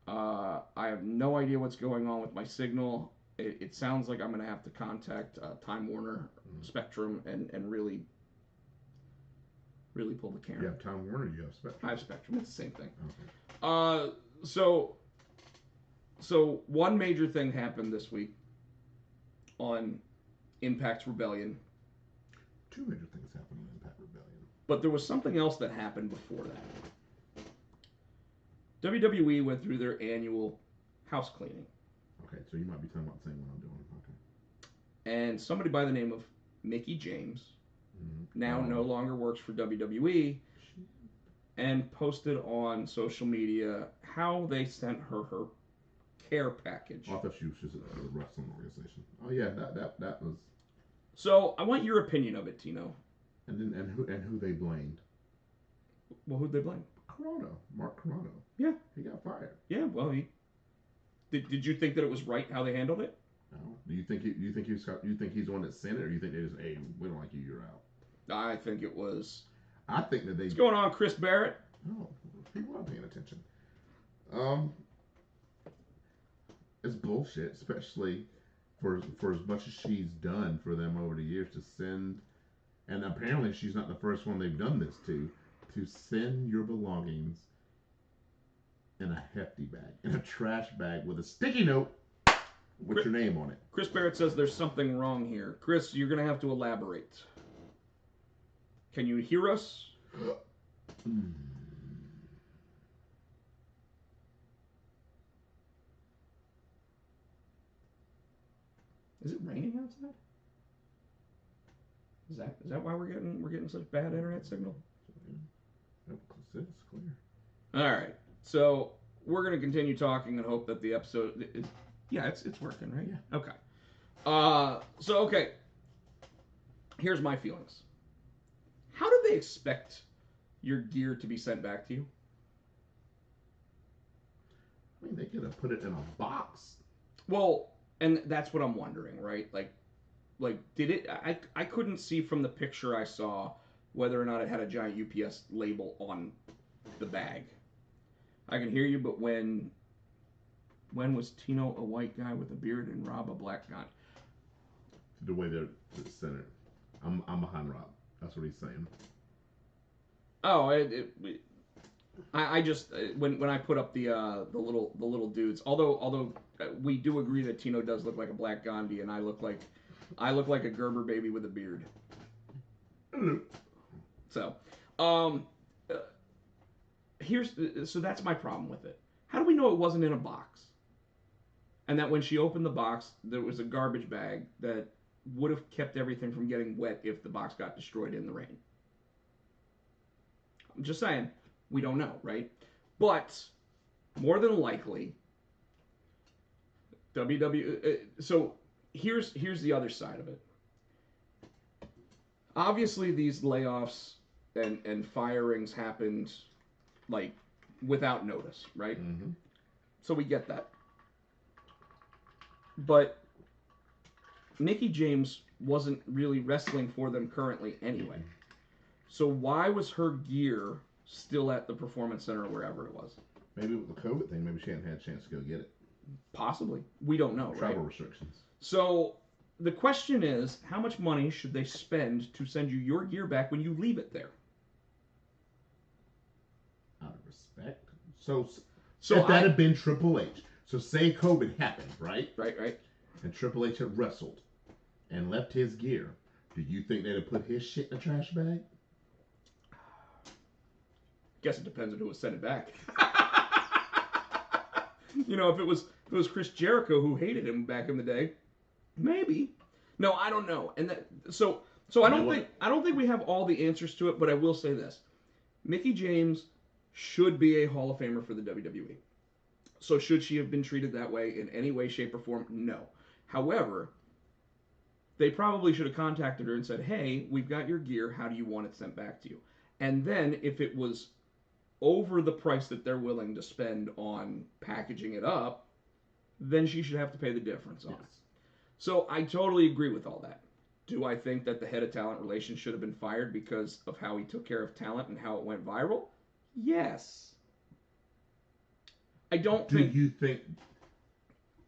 I have no idea what's going on with my signal. It sounds like I'm going to have to contact Time Warner Spectrum and really pull the camera. You have Time Warner, you have Spectrum. I have Spectrum. It's the same thing. Okay. So one major thing happened this week on Impact's Rebellion. Two major things happened on Impact Rebellion. But there was something else that happened before that. WWE went through their annual house cleaning. Okay, so you might be talking about the same one I'm doing. Okay. And somebody by the name of Mickie James now no longer works for WWE and posted on social media how they sent her care package. Oh, I thought she was just a wrestling organization. Oh yeah, that was. So I want your opinion of it, Tino. And who they blamed? Well, who'd they blame? Corrado, Mark Corado. Yeah, he got fired. Yeah, well, he did. You think that it was right how they handled it? No. Do you think he's the one that sent it, or you think they just, hey, we don't like you, you're out? I think it was. I think that they. What's going on, Chris Barrett? No, people aren't paying attention. It's bullshit, especially for as much as she's done for them over the years to send, and apparently she's not the first one they've done this to send your belongings in a hefty bag, in a trash bag with a sticky note with your name on it. Chris Barrett says there's something wrong here. Chris, you're going to have to elaborate. Can you hear us? Is it raining outside? Is that why we're getting such bad internet signal? It's clear. All right, so we're gonna continue talking and hope that the episode it's working, right? Yeah. Okay. Okay. Here's my feelings. How do they expect your gear to be sent back to you? I mean, they could have put it in a box. Well, and that's what I'm wondering, right? Like did it? I couldn't see from the picture I saw whether or not it had a giant UPS label on the bag. I can hear you, but when was Tino a white guy with a beard and Rob a black guy? The way they're centered. I'm behind Rob. That's what he's saying. Oh, I just when I put up the little dudes. Although we do agree that Tino does look like a black Gandhi, and I look like a Gerber baby with a beard. So, so that's my problem with it. How do we know it wasn't in a box? And that when she opened the box, there was a garbage bag that would have kept everything from getting wet if the box got destroyed in the rain. I'm just saying, we don't know, right? But more than likely, so here's the other side of it. Obviously, these layoffs and firings happened like without notice, right? Mm-hmm. So we get that. But Mickie James wasn't really wrestling for them currently anyway. So why was her gear still at the Performance Center or wherever it was? Maybe with the COVID thing, maybe she hadn't had a chance to go get it. Possibly. We don't know, Travel right? restrictions. So the question is, how much money should they spend to send you your gear back when you leave it there? Out of respect. So if that had been Triple H. So say COVID happened, right? Right. And Triple H had wrestled and left his gear. Do you think they'd have put his shit in a trash bag? Guess it depends on who was sending it back. If it was Chris Jericho who hated him back in the day, maybe. No, I don't know. And so I don't think we have all the answers to it, but I will say this. Mickie James should be a Hall of Famer for the WWE. So should she have been treated that way in any way, shape, or form? No. However, they probably should have contacted her and said, hey, we've got your gear. How do you want it sent back to you? And then if it was over the price that they're willing to spend on packaging it up, then she should have to pay the difference on it. So I totally agree with all that. Do I think that the head of talent relations should have been fired because of how he took care of talent and how it went viral? Yes. I don't Do think you think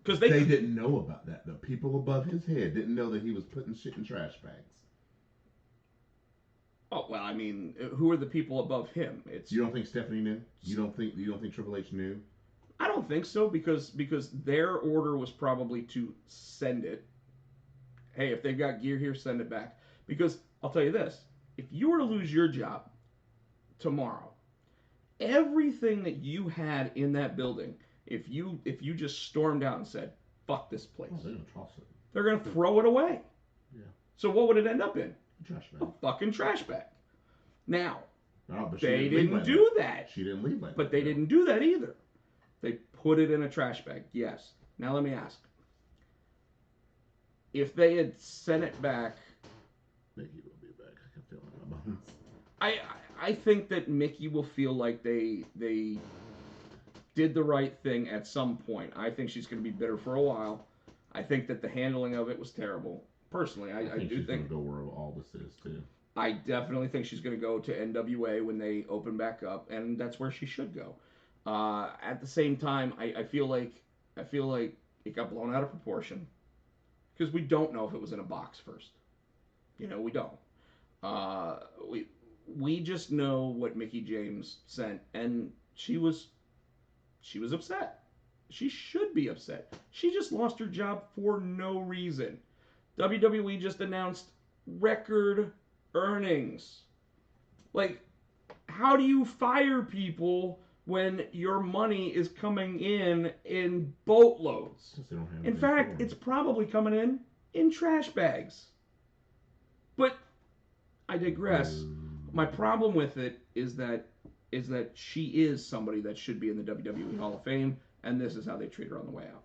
because they didn't know about that? The people above his head didn't know that he was putting shit in trash bags. Oh well, I mean, who are the people above him? It's You don't think Stephanie knew? You don't think Triple H knew? I don't think so because their order was probably to send it. Hey, if they've got gear here, send it back. Because I'll tell you this: if you were to lose your job tomorrow, everything that you had in that building, if you just stormed out and said, "Fuck this place," Oh, they're gonna toss it. they're gonna throw it away. Yeah. So what would it end up in? Trash bag. A fucking trash bag. Now, but they didn't do that. She didn't leave like that. But they didn't do that either. They put it in a trash bag. Yes. Now let me ask. If they had sent it back, Mickey will be back. I can feel it in my bones. I think that Mickey will feel like they did the right thing at some point. I think she's going to be bitter for a while. I think that the handling of it was terrible. Personally, I do she's think. Gonna go where all this is too. I definitely think she's going to go to NWA when they open back up, and that's where she should go. At the same time, I feel like it got blown out of proportion because we don't know if it was in a box first. You know, we don't. We just know what Mickie James sent, and she was upset. She should be upset. She just lost her job for no reason. WWE just announced record earnings. Like, how do you fire people when your money is coming in boatloads? In fact, it's probably coming in trash bags. But I digress. My problem with it is that she is somebody that should be in the WWE Hall of Fame, and this is how they treat her on the way out.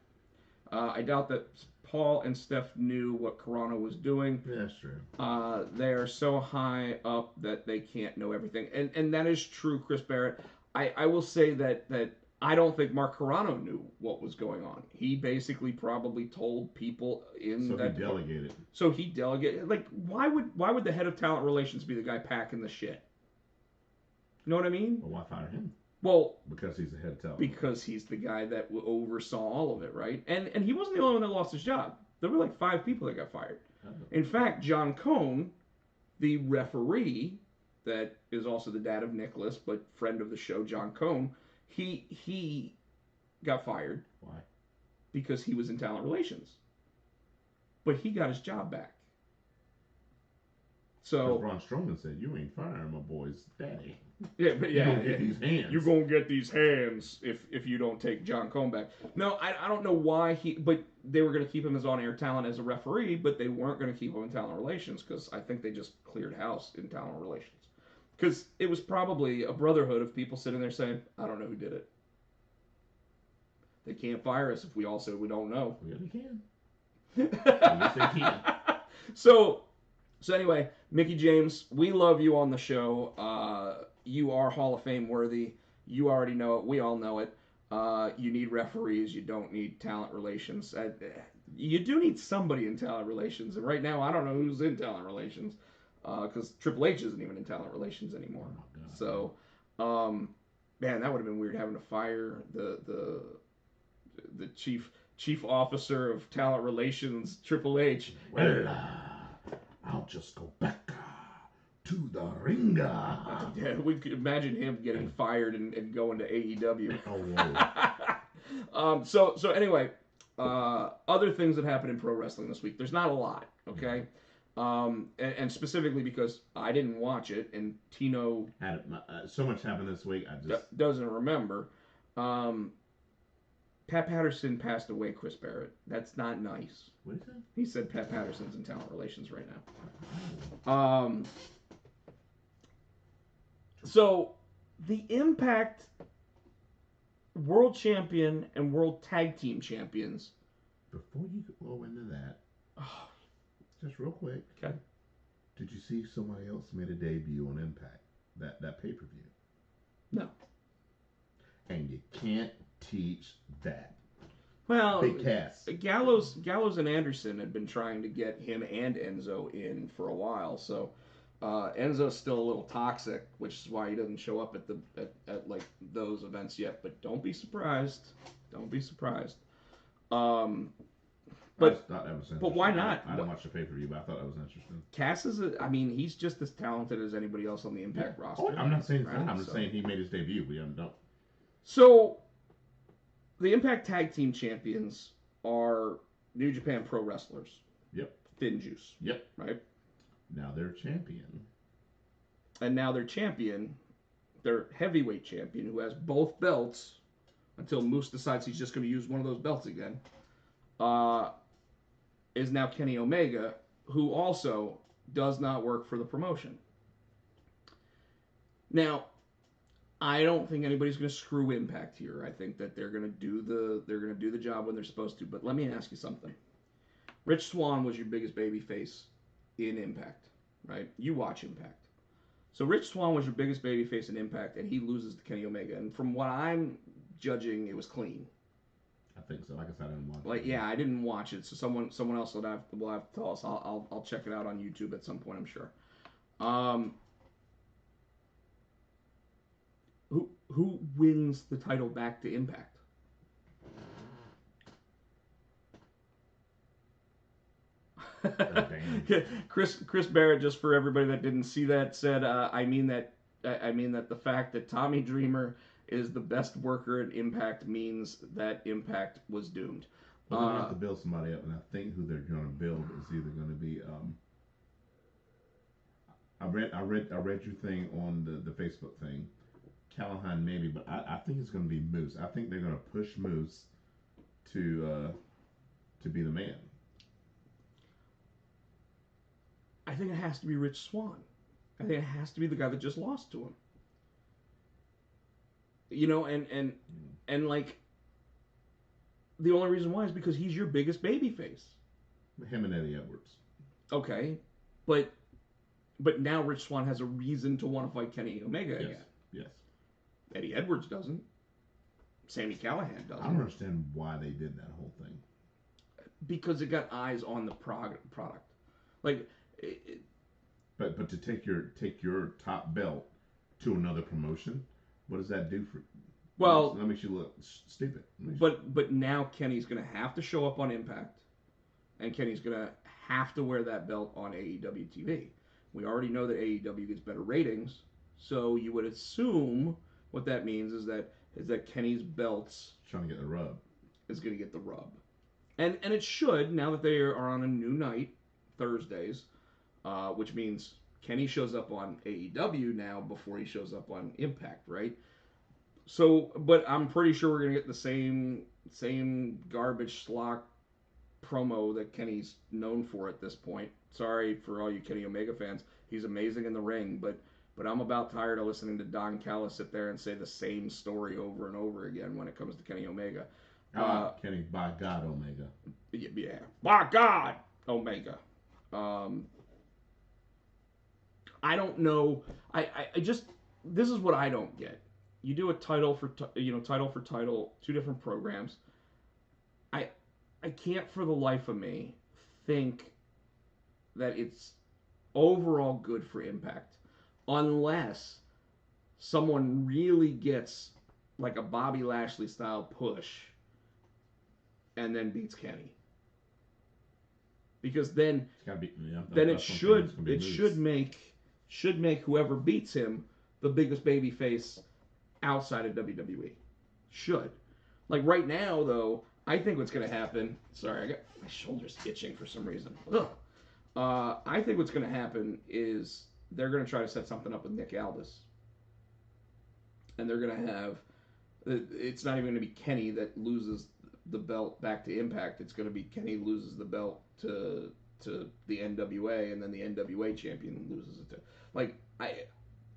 I doubt that Paul and Steph knew what Carano was doing. Yeah, that's true. They are so high up that they can't know everything, and that is true, Chris Barrett. I will say that I don't think Mark Carano knew what was going on. He basically probably told people in so that. He delegated. So he delegated. Like, why would the head of talent relations be the guy packing the shit? You know what I mean? Well, why fire him? Well, because he's the head talent. Because he's the guy that oversaw all of it, right? And he wasn't the only one that lost his job. There were like 5 people that got fired. Oh. In fact, John Cone, the referee, that is also the dad of Nicholas, but friend of the show, John Cone, he got fired. Why? Because he was in talent relations. But he got his job back. So Braun Strowman said, "You ain't firing my boy's daddy." Yeah, but yeah, you're gonna get these hands. You're gonna get these hands if you don't take John Cone back. No, I don't know why but they were gonna keep him as on-air talent as a referee, but they weren't gonna keep him in talent relations because I think they just cleared house in talent relations. Because it was probably a brotherhood of people sitting there saying, "I don't know who did it. They can't fire us if we all say we don't know." Yeah, they can. Yes, they can. So anyway, Mickie James, we love you on the show. You are Hall of Fame worthy. You already know it. We all know it. You need referees. You don't need talent relations. You do need somebody in talent relations. And right now, I don't know who's in talent relations because Triple H isn't even in talent relations anymore. Oh, so, man, that would have been weird having to fire the chief officer of talent relations, Triple H. Well, I'll just go back to the ring. Yeah, we could imagine him getting fired and going to AEW. Oh, so anyway, other things that happened in pro wrestling this week. There's not a lot, okay? And specifically because I didn't watch it, and Tino had so much happened this week. I just doesn't remember. Pat Patterson passed away, Chris Barrett. That's not nice. What is that? He said Pat Patterson's in talent relations right now. So, the Impact World Champion and World Tag Team Champions. Before you go into that, just real quick. Okay. Did you see somebody else made a debut on Impact? That pay-per-view? No. And you can't teach that. Well, Big Cass. Gallows and Anderson had been trying to get him and Enzo in for a while, so Enzo's still a little toxic, which is why he doesn't show up at like those events yet. But don't be surprised. Don't be surprised. Um, I just but thought that was interesting. but why not? I didn't watch the pay-per-view, but I thought that was interesting. Cass is I mean, he's just as talented as anybody else on the Impact roster. Oh, I'm not saying right? that. I'm just saying he made his debut. We don't. So, the Impact Tag Team Champions are New Japan Pro Wrestlers. Yep. Thin Juice. Yep. Right? Now they're champion. And now their champion, their heavyweight champion, who has both belts, until Moose decides he's just going to use one of those belts again, is now Kenny Omega, who also does not work for the promotion. Now, I don't think anybody's going to screw Impact here. I think that they're going to do the job when they're supposed to. But let me ask you something. Rich Swann was your biggest babyface in Impact, right? You watch Impact. So Rich Swann was your biggest babyface in Impact, and he loses to Kenny Omega. And from what I'm judging, it was clean. I think so. Like I said, I didn't watch it. Like, yeah, I didn't watch it, so someone else will have to tell us. I'll check it out on YouTube at some point, I'm sure. Who wins the title back to Impact? Chris Barrett, just for everybody that didn't see that, said, I mean that the fact that Tommy Dreamer is the best worker at Impact means that Impact was doomed. Well, they're going to have to build somebody up, and I think who they're going to build is either going to be. I read your thing on the Facebook thing, Callahan maybe, but I think it's going to be Moose. I think they're going to push Moose to be the man. I think it has to be Rich Swann. I think it has to be the guy that just lost to him. You know, and like, the only reason why is because he's your biggest babyface. Him and Eddie Edwards. Okay, but now Rich Swann has a reason to want to fight Kenny Omega again. Yes. Eddie Edwards doesn't. Sammy Callahan doesn't. I don't understand why they did that whole thing. Because it got eyes on the product. Like, but to take your top belt to another promotion, what does that do for? Well, that makes you look stupid. But now Kenny's going to have to show up on Impact, and Kenny's going to have to wear that belt on AEW TV. We already know that AEW gets better ratings, so you would assume what that means is that Kenny's belts trying to get the rub is going to get the rub, and it should, now that they are on a new night, Thursdays, which means Kenny shows up on AEW now before he shows up on Impact, right? So, but I'm pretty sure we're gonna get the same garbage schlock promo that Kenny's known for at this point. Sorry for all you Kenny Omega fans. He's amazing in the ring, but I'm about tired of listening to Don Callis sit there and say the same story over and over again when it comes to Kenny Omega. Kenny, by God, Omega. Yeah, by God, Omega. I don't know. I just, this is what I don't get. You do a title for title, two different programs. I can't for the life of me think that it's overall good for Impact unless someone really gets like a Bobby Lashley style push and then beats Kenny. Because then it should make whoever beats him the biggest babyface outside of WWE. Should. Like right now, though, I think what's going to happen... Sorry, I got my shoulders itching for some reason. I think what's going to happen is they're going to try to set something up with Nick Aldis. And they're going to have... It's not even going to be Kenny that loses the belt back to Impact. It's going to be Kenny loses the belt to the NWA, and then the NWA champion loses it to... Like,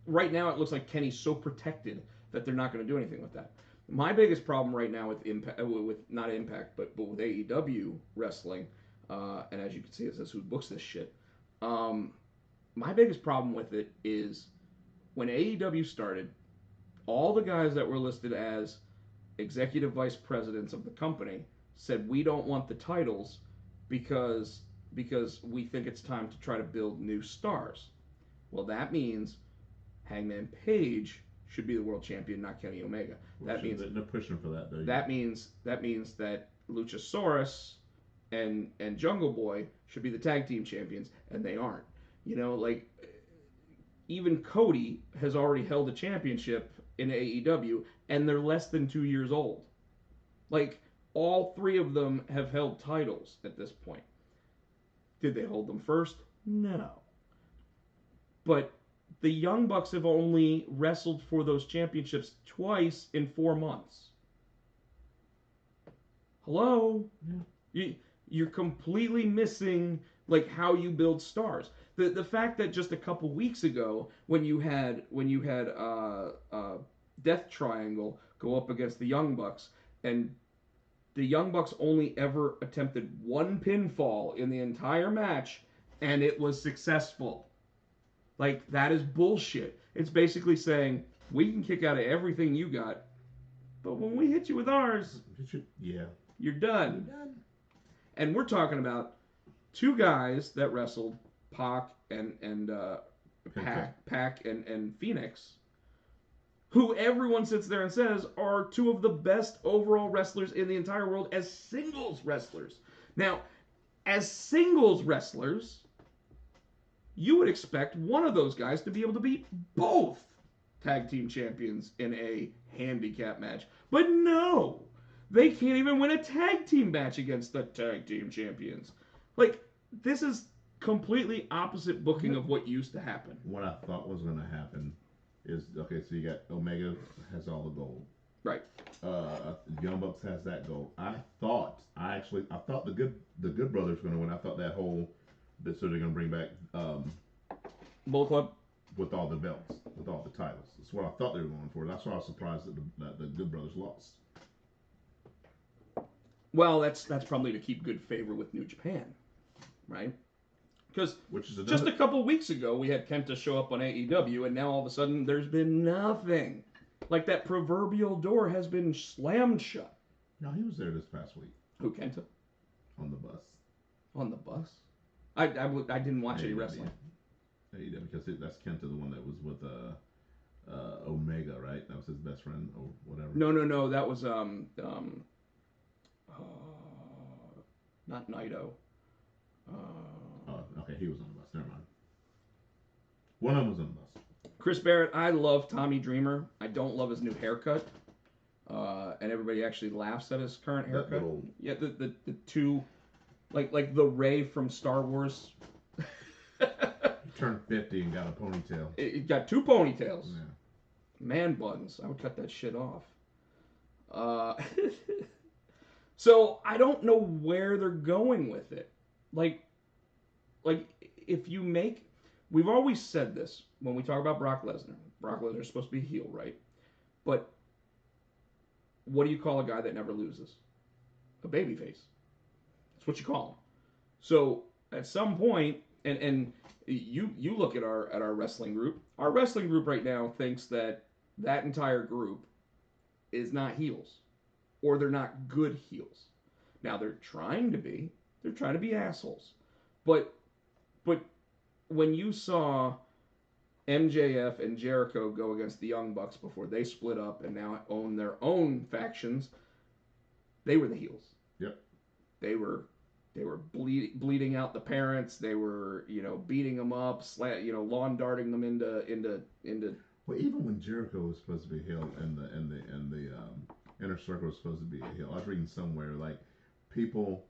right now it looks like Kenny's so protected that they're not going to do anything with that. My biggest problem right now with Impact, not Impact, but with AEW wrestling, and as you can see, it says who books this shit. My biggest problem with it is when AEW started, all the guys that were listed as executive vice presidents of the company said we don't want the titles because we think it's time to try to build new stars. Well, that means Hangman Page should be the world champion, not Kenny Omega. That means they're pushing for that though. that means that Luchasaurus and Jungle Boy should be the tag team champions, and they aren't. You know, like even Cody has already held a championship in AEW, and they're less than 2 years old. Like all three of them have held titles at this point. Did they hold them first? No. But the Young Bucks have only wrestled for those championships twice in 4 months. Hello? Yeah. You're completely missing like how you build stars. The fact that just a couple weeks ago when you had Death Triangle go up against the Young Bucks, and the Young Bucks only ever attempted one pinfall in the entire match, and it was successful. Like, that is bullshit. It's basically saying, we can kick out of everything you got, but when we hit you with ours, you're done. And we're talking about two guys that wrestled, Pac and Phoenix, who everyone sits there and says are two of the best overall wrestlers in the entire world as singles wrestlers. Now, as singles wrestlers, you would expect one of those guys to be able to beat both tag team champions in a handicap match. But no, they can't even win a tag team match against the tag team champions. Like, this is completely opposite booking of what used to happen. What I thought was going to happen is, okay, so you got Omega has all the gold. Right. Young Bucks has that gold. I thought the Good Brothers were going to win. I thought that whole, so they're going to bring back Bullet Club with all the belts, with all the titles. That's what I thought they were going for. That's why I was surprised that the Good Brothers lost. Well, that's probably to keep good favor with New Japan, right? Because just a couple weeks ago, we had Kenta show up on AEW, and now all of a sudden, there's been nothing. Like, that proverbial door has been slammed shut. No, he was there this past week. Who, Kenta? On the bus. On the bus? I didn't watch any wrestling. AEW, because that's Kenta, the one that was with Omega, right? That was his best friend, or whatever. No. That was, not Naito. Okay, he was on the bus. Never mind. One of them was on the bus. Chris Barrett, I love Tommy Dreamer. I don't love his new haircut. And everybody actually laughs at his current haircut. Yeah, the two, like the Rey from Star Wars. He turned 50 and got a ponytail. It got two ponytails. Yeah. Man buns. I would cut that shit off. So I don't know where they're going with it. Like if you make, we've always said this when we talk about Brock Lesnar. Brock Lesnar's supposed to be a heel, right? But what do you call a guy that never loses? A babyface. That's what you call him. So at some point, and you look at our wrestling group. Our wrestling group right now thinks that entire group is not heels, or they're not good heels. Now they're trying to be. They're trying to be assholes. But when you saw MJF and Jericho go against the Young Bucks before they split up and now own their own factions, they were the heels. Yep. They were bleeding out the parents. They were, beating them up, lawn darting them into. Well, even when Jericho was supposed to be a heel and the Inner Circle was supposed to be a heel, I was reading somewhere like people.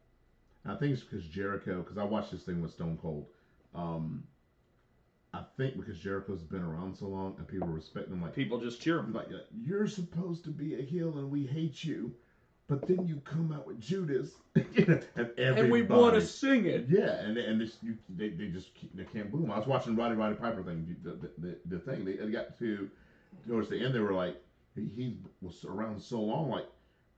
I think it's because Jericho, because I watched this thing with Stone Cold. I think because Jericho's been around so long and people respect him, like people just cheer him. Like, you're supposed to be a heel and we hate you, but then you come out with Judas and we want to sing it. Yeah, and they can't boo him. I was watching Roddy Piper thing, the thing. They got towards the end. They were like, he was around so long, like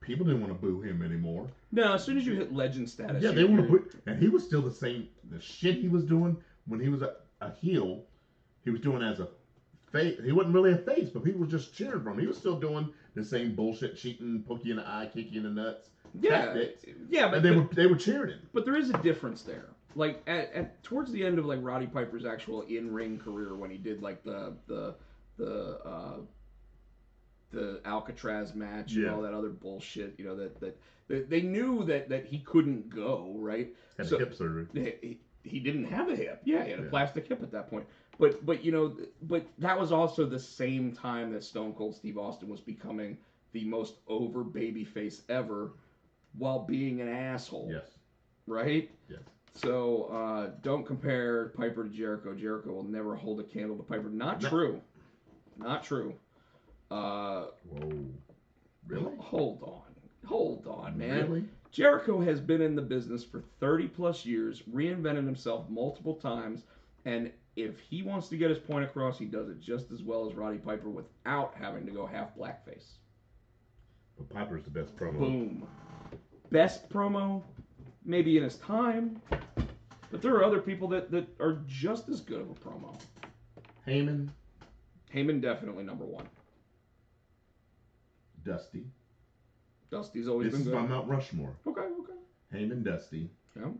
people didn't want to boo him anymore. No, as soon as you hit legend status, yeah, they want to boo. And he was still the same. The shit he was doing when he was a heel, he was doing as a face. He wasn't really a face, but people were just cheering for him. He was still doing the same bullshit, cheating, poke you in the eye, kick you in the nuts. Yeah, tactics. Yeah, but they were cheering him. But there is a difference there. like at towards the end of like Roddy Piper's actual in-ring career, when he did like the Alcatraz match and all that other bullshit, you know, that they knew that he couldn't go, right? Had hip surgery. He didn't have a hip. Yeah, he had a plastic hip at that point. But you know, but that was also the same time that Stone Cold Steve Austin was becoming the most over babyface ever, while being an asshole. Yes. Right? Yes. So don't compare Piper to Jericho. Jericho will never hold a candle to Piper. Not true. Not true. Whoa. Really? Hold on, man. Really? Jericho has been in the business for 30 plus years, reinvented himself multiple times, and if he wants to get his point across, he does it just as well as Roddy Piper without having to go half blackface. But Piper's the best promo. Boom. Best promo, maybe in his time, but there are other people that are just as good of a promo. Heyman definitely number one. Dusty. Dusty's always been good. This is my Mount Rushmore. Okay. Heyman, Dusty. Yeah.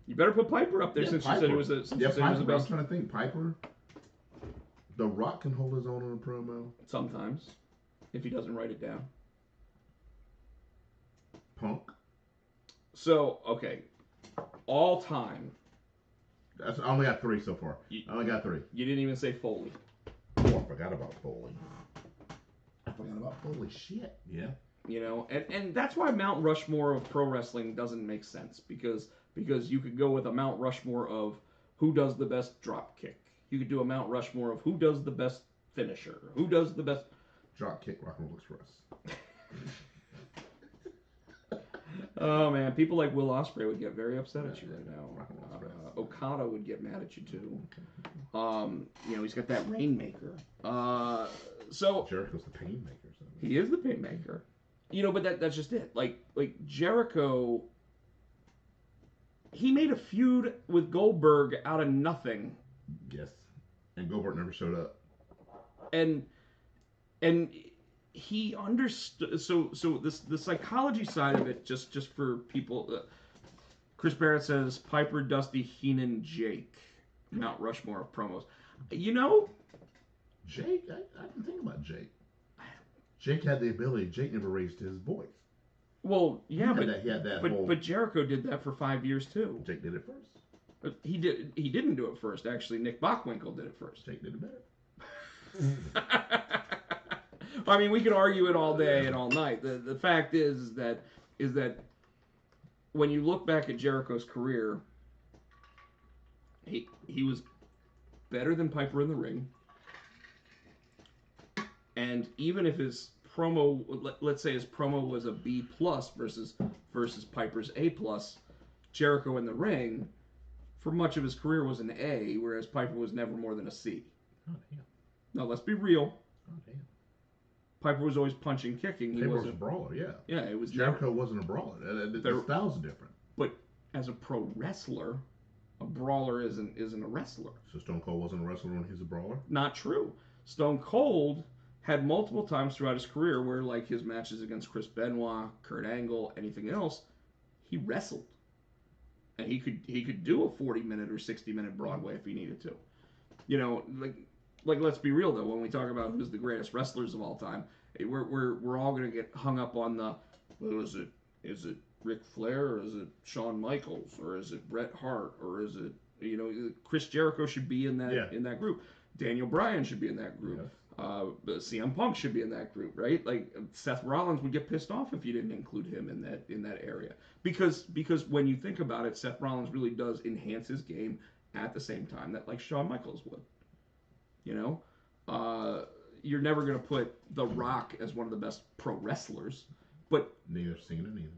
You better put Piper up there since Piper. you said it was the Piper. best. I'm trying to think. Piper. The Rock can hold his own on a promo. Sometimes, if he doesn't write it down. Punk. So, okay. All time. I only got 3 so far. I only got 3. You didn't even say Foley. Oh, I forgot about Foley. Shit. Yeah. You know, and that's why Mount Rushmore of pro wrestling doesn't make sense, because you could go with a Mount Rushmore of who does the best drop kick. You could do a Mount Rushmore of who does the best finisher, who does the best drop kick Rock and Roll Express. Oh man, people like Will Ospreay would get very upset at you right now. Okada would get mad at you too. You know, he's got that Rainmaker. So Jericho's the Painmaker. So. He is the Painmaker. You know, but that's just it. Like Jericho, he made a feud with Goldberg out of nothing. Yes, and Goldberg never showed up. And he understood. So the psychology side of it, just for people. Chris Barrett says Piper, Dusty, Heenan, Jake, Mount Rushmore of promos. You know, Jake. I didn't think about Jake. Jake had the ability. Jake never raised his voice. Well, yeah, but Jericho did that for 5 years too. Jake did it first. But he didn't do it first. Actually, Nick Bockwinkel did it first. Jake did it better. I mean, we could argue it all day and all night. The fact is that when you look back at Jericho's career, he was better than Piper in the ring. And even if his promo, let's say his promo was a B+ versus Piper's A+, Jericho in the ring, for much of his career was an A, whereas Piper was never more than a C. Oh, damn. Now, let's be real. Oh, damn. Piper was always punching, kicking. He was a brawler, yeah. Yeah, it was Jericho wasn't a brawler. The styles are different. But as a pro wrestler, a brawler isn't a wrestler. So Stone Cold wasn't a wrestler when he's a brawler? Not true. Stone Cold had multiple times throughout his career where, like his matches against Chris Benoit, Kurt Angle, anything else, he wrestled. And he could do a 40-minute or 60-minute Broadway if he needed to. You know, like let's be real though, when we talk about who's the greatest wrestlers of all time, we're all gonna get hung up on the, well, is it Ric Flair, or is it Shawn Michaels, or is it Bret Hart, or is it, you know, Chris Jericho should be in that group. Daniel Bryan should be in that group. Yeah. CM Punk should be in that group, right? Like Seth Rollins would get pissed off if you didn't include him in that area, because when you think about it, Seth Rollins really does enhance his game at the same time that like Shawn Michaels would. You know, you're never gonna put The Rock as one of the best pro wrestlers, but neither Cena neither.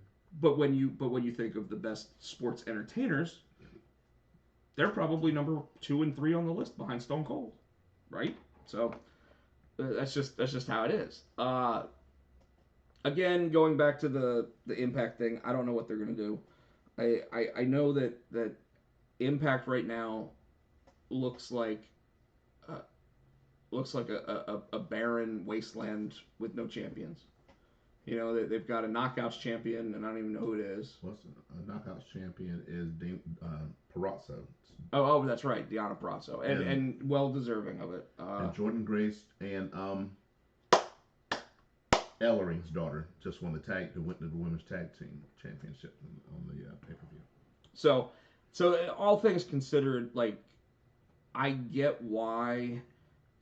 But when you think of the best sports entertainers, they're probably number 2 and 3 on the list behind Stone Cold, right? So that's just how it is. Again, going back to the Impact thing, I don't know what they're gonna do. I know that Impact right now looks like a barren wasteland with no champions. You know, they've got a Knockouts champion, and I don't even know who it is. What's a Knockouts champion is Perazzo. Oh, that's right, Deanna Purrazzo, and well deserving of it. And Jordan Grace and Ellering's daughter just won the women's tag team championship on the pay per view. So all things considered, like, I get why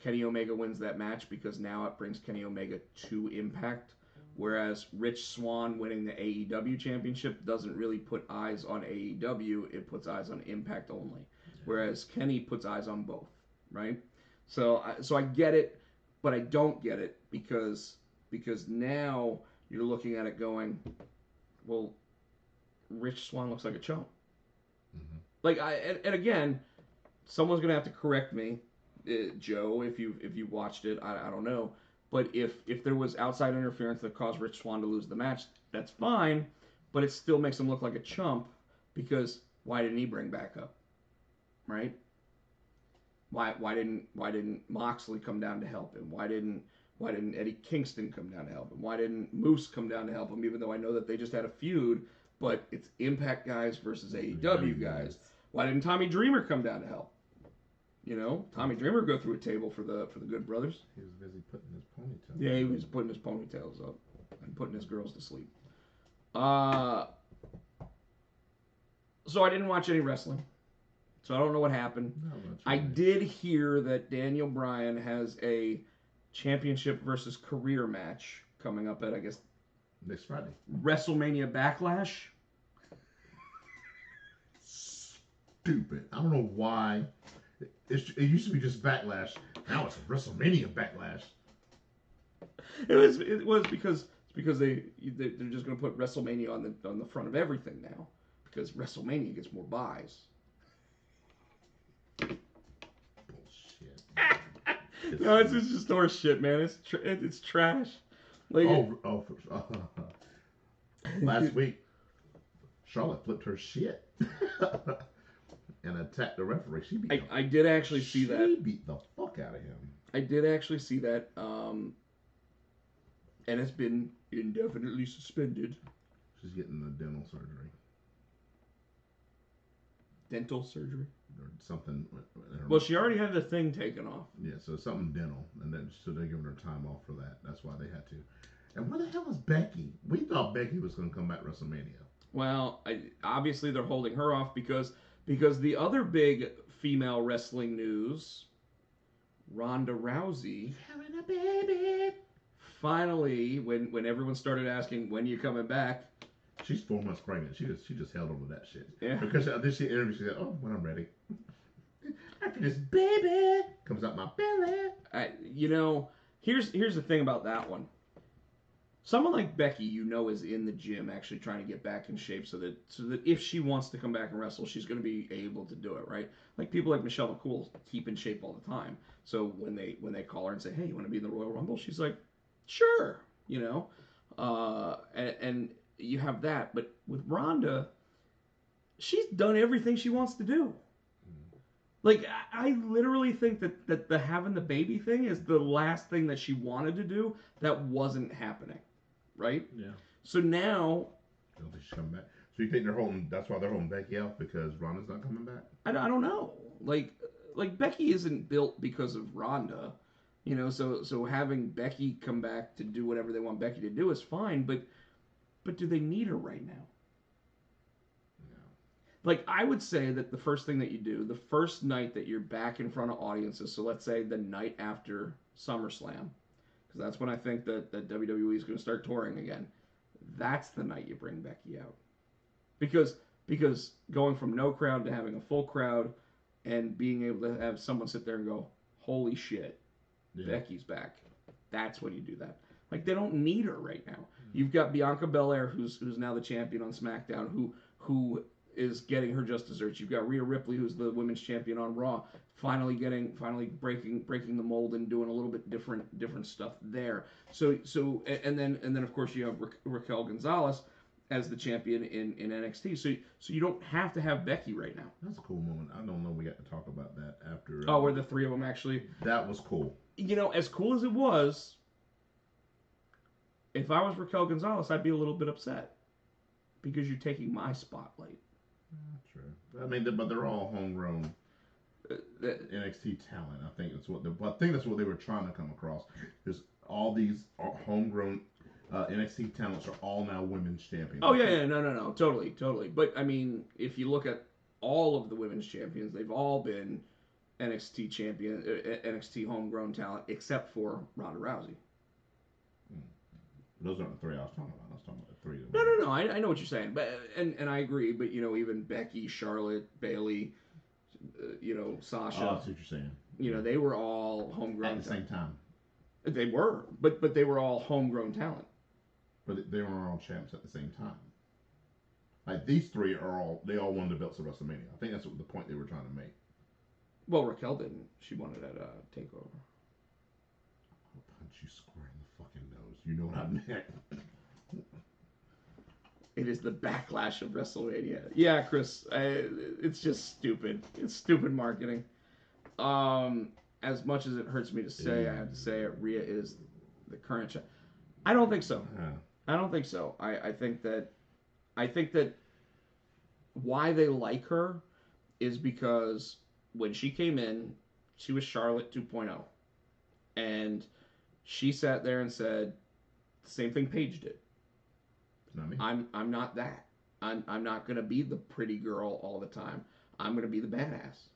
Kenny Omega wins that match, because now it brings Kenny Omega to Impact, whereas Rich Swann winning the AEW championship doesn't really put eyes on AEW, it puts eyes on Impact only, whereas Kenny puts eyes on both, right? So I get it, but I don't get it because now you're looking at it going, well, Rich Swann looks like a chump. Mm-hmm. Like, and again, someone's gonna have to correct me, Joe, if you watched it. I don't know, but if there was outside interference that caused Rich Swann to lose the match, that's fine, but it still makes him look like a chump, because why didn't he bring back up, right? Why didn't Moxley come down to help him? Why didn't Eddie Kingston come down to help him? Why didn't Moose come down to help him? Even though I know that they just had a feud, but it's Impact guys versus AEW guys. Why didn't Tommy Dreamer come down to help? You know, Tommy Dreamer go through a table for the Good Brothers. He was busy putting his ponytail. Yeah, he was putting his ponytails up and putting his girls to sleep. So I didn't watch any wrestling, so I don't know what happened. I did hear that Daniel Bryan has a championship versus career match coming up at, I guess, next Friday. WrestleMania Backlash. Stupid. I don't know why. It used to be just Backlash. Now it's WrestleMania Backlash. It was because they're just going to put WrestleMania on the front of everything now, because WrestleMania gets more buys. Bullshit. No, it's just horse shit, man. It's trash. Like, last week, Charlotte flipped her shit and attacked the referee. I did actually see that. She beat the fuck out of him. I did actually see that, and it's been indefinitely suspended. She's getting the dental surgery. Dental surgery? Or something. Well, she already had the thing taken off. Yeah, so something dental, and then so they're giving her time off for that. That's why they had to. And where the hell is Becky? We thought Becky was going to come back at WrestleMania. Well, obviously they're holding her off because the other big female wrestling news, Ronda Rousey, having a baby. Finally, when everyone started asking, when are you coming back? She's 4 months pregnant. She just held on to that shit. Yeah. Because this she interview, she said, "Oh, when I'm ready, after this baby comes out my belly." Here's the thing about that one. Someone like Becky, is in the gym actually trying to get back in shape, so that if she wants to come back and wrestle, she's going to be able to do it, right? Like people like Michelle McCool keep in shape all the time. So when they call her and say, "Hey, you want to be in the Royal Rumble?" She's like, "Sure," and you have that. But with Ronda, she's done everything she wants to do. Like, I literally think that the having the baby thing is the last thing that she wanted to do that wasn't happening, right? Yeah. So now, I don't think she's coming back. So you think that's why they're holding Becky out, because Ronda's not coming back? I don't know. Like Becky isn't built because of Ronda, so having Becky come back to do whatever they want Becky to do is fine, but do they need her right now? Like, I would say that the first thing that you do, the first night that you're back in front of audiences, so let's say the night after SummerSlam, because that's when I think that WWE is going to start touring again, that's the night you bring Becky out. Because going from no crowd to having a full crowd and being able to have someone sit there and go, "Holy shit, yeah, Becky's back," that's when you do that. Like, they don't need her right now. You've got Bianca Belair, who's now the champion on SmackDown, who is getting her just desserts. You've got Rhea Ripley, who's the women's champion on Raw, finally breaking the mold and doing a little bit different stuff there. So and then of course you have Raquel Gonzalez as the champion in NXT. So you don't have to have Becky right now. That's a cool moment. I don't know we got to talk about that after. Where the three of them actually. That was cool. As cool as it was, if I was Raquel Gonzalez, I'd be a little bit upset because you're taking my spotlight. True. I mean, but they're all homegrown NXT talent. I think that's what they were trying to come across. Is all these homegrown NXT talents are all now women's champions. Oh yeah, no, totally. But I mean, if you look at all of the women's champions, they've all been NXT homegrown talent, except for Ronda Rousey. Those aren't the three I was talking about. I was talking about the three. No. I know what you're saying, but and I agree. But even Becky, Charlotte, Bayley, Sasha. Oh, that's what you're saying. They were all homegrown at the same time. They were, but they were all homegrown talent. But they were all champs at the same time. Like these three they all won the belts at WrestleMania. I think that's what the point they were trying to make. Well, Raquel didn't. She won it at Takeover. I'll punch you square in the fucking nose. You know what I meant. It is the backlash of WrestleMania. Yeah, Chris, it's just stupid. It's stupid marketing. As much as it hurts me to say, I have to say it. Rhea is the current champ. I don't think so. I don't think so. I think that why they like her is because when she came in, she was Charlotte 2.0. And she sat there and said the same thing Paige did. Not me. I'm not that. I'm not gonna be the pretty girl all the time. I'm gonna be the badass.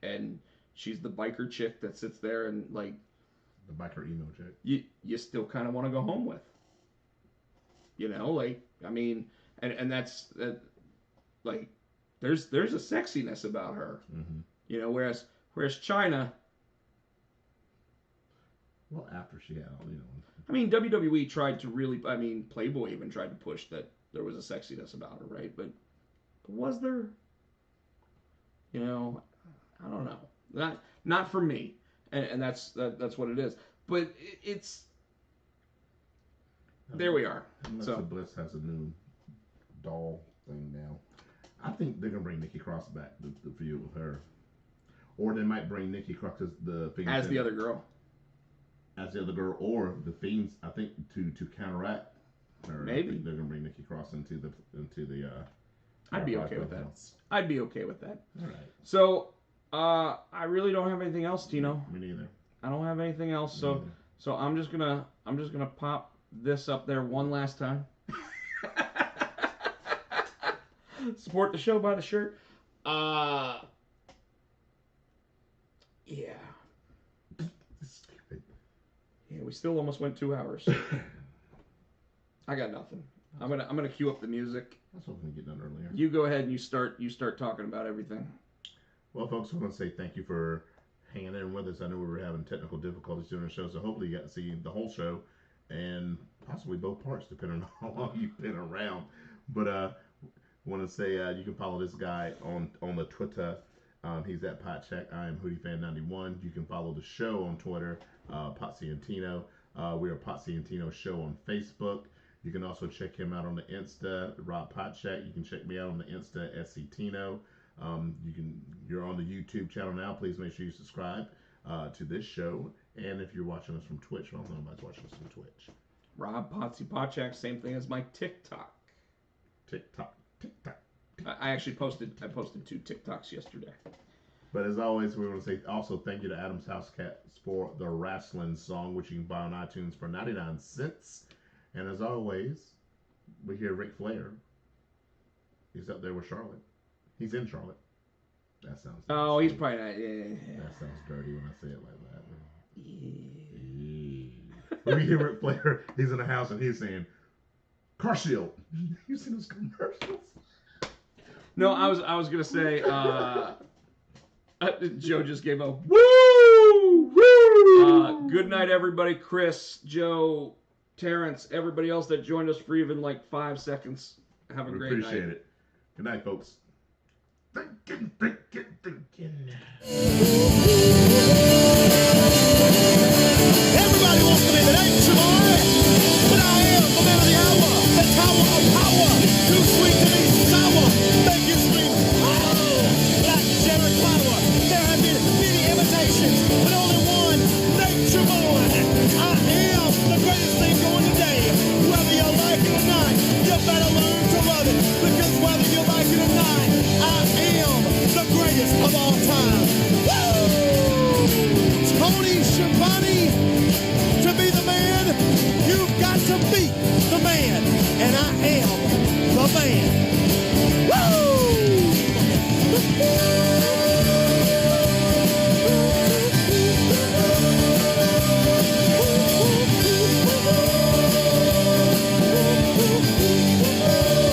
And she's the biker chick that sits there and like the biker emo chick. You still kind of want to go home with. I mean, and that's like there's a sexiness about her. Mm-hmm. Whereas Chyna. Well, after she had I mean, WWE tried to really. I mean, Playboy even tried to push that there was a sexiness about her, right? But was there? I don't know. Not for me, and that's what it is. But it's there we are. Alexa Bliss has a new doll thing now. I think they're gonna bring Nikki Cross back to feud with her, or they might bring Nikki Cross as the other girl. As the other girl, or the Fiends. I think to counteract her. Maybe I think they're gonna bring Nikki Cross into the. I'd be okay with that. I'd be okay with that. All right. So, I really don't have anything else, Tino. Me neither. I don't have anything else. So I'm just gonna pop this up there one last time. Support the show, buy the shirt. Yeah. Yeah, we still almost went 2 hours. I got nothing. I'm gonna cue up the music. I was hoping to get done earlier. You go ahead and you start talking about everything. Well, folks, I want to say thank you for hanging in with us. I know we were having technical difficulties doing the show, so hopefully you got to see the whole show and possibly both parts, depending on how long you've been around. But I want to say you can follow this guy on the Twitter. He's at PotCheck. I am HoodieFan91. You can follow the show on Twitter, Potsy and Tino. We are Potsy and Tino Show on Facebook. You can also check him out on the Insta, Rob PotCheck. You can check me out on the Insta, SC Tino. You're on the YouTube channel now. Please make sure you subscribe to this show. And if you're watching us from Twitch, I don't know anybody's watching us from Twitch. Rob Potsy PotCheck, same thing as my TikTok. TikTok. I actually posted 2 TikToks yesterday. But as always, we want to say also thank you to Adam's House Cats for the wrestling song, which you can buy on iTunes for 99 cents. And as always, we hear Ric Flair. He's up there with Charlotte. He's in Charlotte. That sounds. Oh, he's probably not. Yeah. That sounds dirty when I say it like that. Yeah. When we hear Ric Flair, he's in the house and he's saying, "Car shield." You seen those commercials? No, I was gonna say. Joe just gave a woo. Good night, everybody. Chris, Joe, Terrence, everybody else that joined us for even like 5 seconds. Have a great night. Appreciate it. Good night, folks. Thinking. Everybody wants to be the next boy, but I am the man of the hour, the tower of power, too sweet to be sour, make you scream, oh, like Jared Flower. There have been many imitations, but only one, Nature Boy. I am the greatest thing going today. the man. Woo!